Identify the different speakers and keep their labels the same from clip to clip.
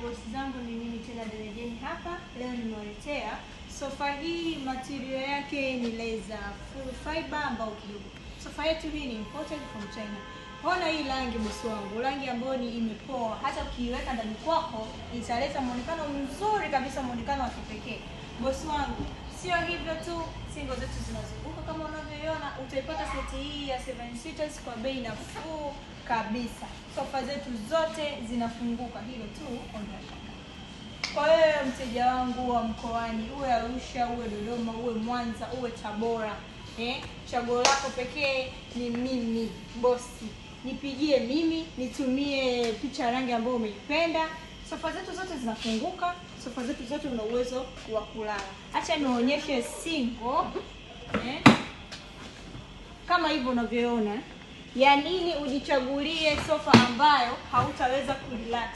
Speaker 1: mabosi zangu, ni mimi tena Derejeni hapa. Leo nimewaletea sofa hii. Material yake ni leather full fiber ambao kidogo. Sofa yetu hii ni imported from China. Ona hii rangi bosi wangu, rangi ambayo ni imepoa. Hata ukiiweka ndani kwako italeta muonekano mzuri kabisa, muonekano wa kipekee. Bosi wangu, sio hivyo tu, single zetu zinazunguka kama unavyoiona. Utaipata seti hii ya 7 seaters kwa bei nafuu kabisa. Sofa zetu zote zinafunguka, hilo tu ondoa. Kwa wewe mteja wangu wa mkoani, uwe Arusha, uwe Dodoma, uwe Mwanza, uwe Tabora, chaguo lako pekee ni mimi bosi. Nipigie mimi, nitumie picha rangi ambayo umeipenda. Sofa zetu zote zinafunguka, sofa zetu zote una uwezo wa kulala. Acha nionyeshe single, kama hivyo unavyoona. Ya nini ujichagulie sofa ambayo hautaweza kurelax,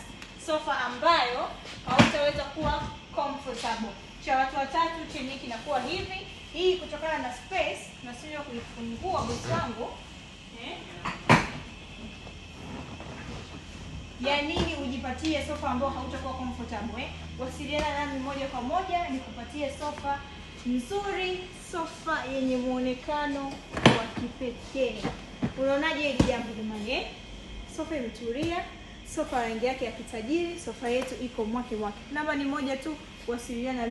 Speaker 1: sofa ambayo hautaweza kuwa comfortable. Cha watu watatu chenye kinakuwa hivi. Hii kutokana na space na sio kuifungua bosi wangu. Ya nini ujipatie sofa ambayo hautakuwa comfortable, Wasiliana nami moja kwa moja nikupatie sofa nzuri, sofa yenye muonekano wa kipekee. Unaonaje hili jambo jamani? Sofa imetulia, sofa rangi yake ya kitajiri, sofa yetu iko mwake. Namba ni moja tu, wasiliana